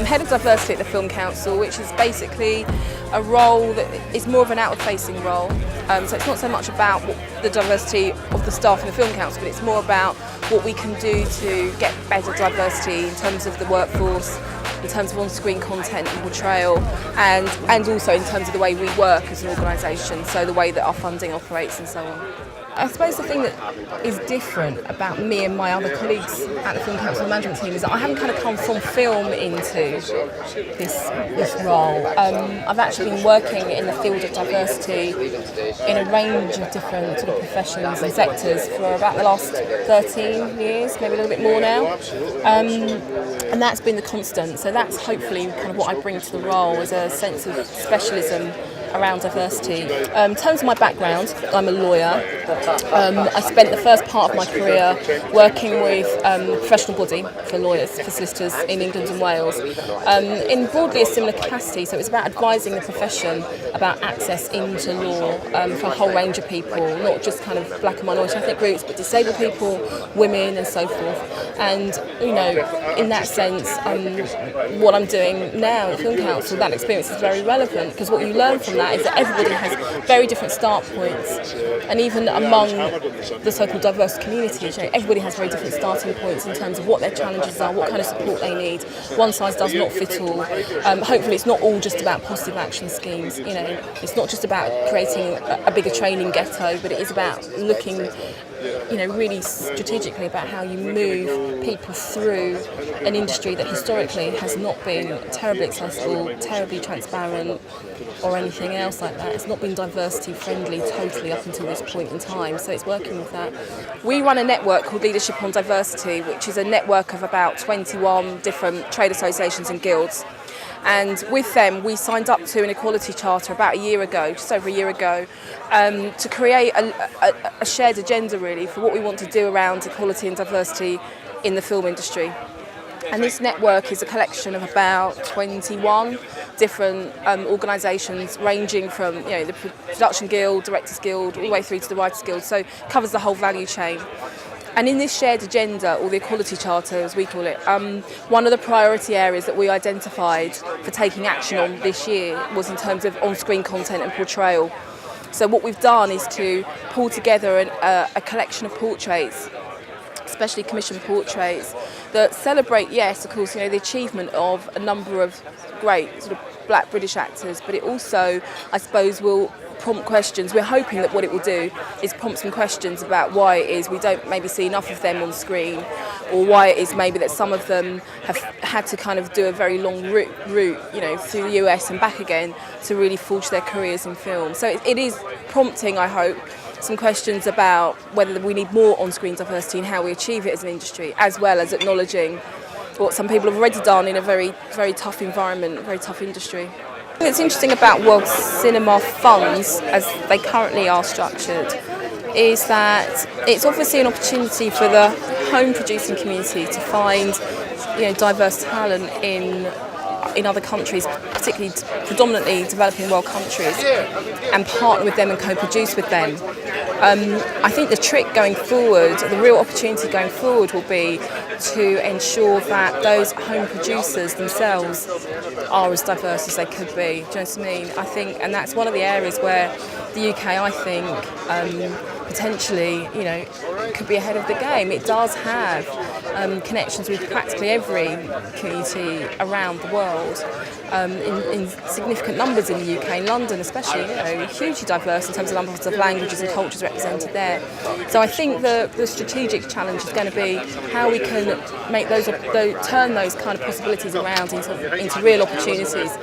I'm head of diversity at the Film Council, which is basically a role that is more of an outward-facing role. So it's not so much about the diversity of the staff in the Film Council, but it's more about what we can do to get better diversity in terms of the workforce, in terms of on-screen content and portrayal, and also in terms of the way we work as an organisation, so the way that our funding operates and so on. I suppose the thing that is different about me and my other colleagues at the Film Council management team is that I haven't kind of come from film into this role. I've actually been working in the field of diversity in a range of different sort of professions and sectors for about the last 13 years, maybe a little bit more now. And that's been the constant. So that's hopefully kind of what I bring to the role, is a sense of specialism around diversity. In terms of my background, I'm a lawyer. I spent the first part of my career working with a professional body for lawyers, for solicitors in England and Wales, in broadly a similar capacity. So it was about advising the profession about access into law for a whole range of people, not just kind of black and minority ethnic groups, but disabled people, women and so forth. And, you know, in that sense, what I'm doing now at the Film Council, that experience is very relevant, because what you learn from that is that everybody has very different start points, and even among the so-called diverse communities, you know, everybody has very different starting points in terms of what their challenges are, what kind of support they need. One size does not fit all. Hopefully it's not all just about positive action schemes. You know, it's not just about creating a bigger training ghetto, but it is about looking, you know, really strategically about how you move people through an industry that historically has not been terribly accessible, terribly transparent, or anything else like that. It's not been diversity friendly totally up until this point in time, so it's working with that. We run a network called Leadership on Diversity, which is a network of about 21 different trade associations and guilds. And with them, we signed up to an equality charter about a year ago, just over a year ago, to create a shared agenda really for what we want to do around equality and diversity in the film industry. And this network is a collection of about 21 different organisations, ranging from, you know, the Production Guild, Directors Guild, all the way through to the Writers Guild, so it covers the whole value chain. And in this shared agenda, or the Equality Charter as we call it, one of the priority areas that we identified for taking action on this year was in terms of on-screen content and portrayal. So what we've done is to pull together a collection of portraits, especially commissioned portraits, that celebrate, yes, of course, you know, the achievement of a number of great sort of black British actors, but it also, I suppose, will prompt questions. We're hoping that what it will do is prompt some questions about why it is we don't maybe see enough of them on screen, or why it is maybe that some of them have had to kind of do a very long route, you know, through the US and back again to really forge their careers in film. So it is prompting, I hope, some questions about whether we need more on-screen diversity and how we achieve it as an industry, as well as acknowledging what some people have already done in a very, very tough environment, a very tough industry. What's interesting about World Cinema funds, as they currently are structured, is that it's obviously an opportunity for the home producing community to find, you know, diverse talent in other countries, particularly predominantly developing world countries, and partner with them and co-produce with them. I think the trick going forward, the real opportunity going forward, will be to ensure that those home producers themselves are as diverse as they could be. Do you know what I mean? I think, and that's one of the areas where the UK, I think, potentially, you know, could be ahead of the game. It does have connections with practically every community around the world, in significant numbers in the UK, in London especially, you know, hugely diverse in terms of numbers of languages and cultures represented there. So I think the strategic challenge is going to be how we can make turn those kind of possibilities around into real opportunities,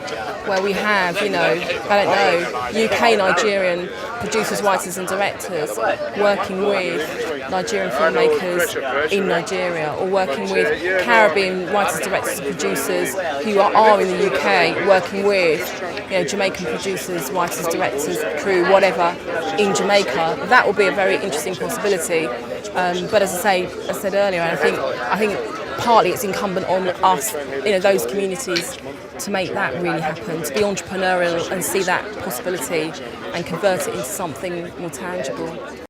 where we have, you know, I don't know, UK Nigerian producers, writers and directors working with Nigerian filmmakers in Nigeria, or working with Caribbean writers, directors and producers who are in the UK working with, you know, Jamaican producers, writers, directors, crew, whatever, in Jamaica. That will be a very interesting possibility. But as I said earlier, I think partly it's incumbent on us, you know, those communities, to make that really happen, to be entrepreneurial and see that possibility and convert it into something more tangible.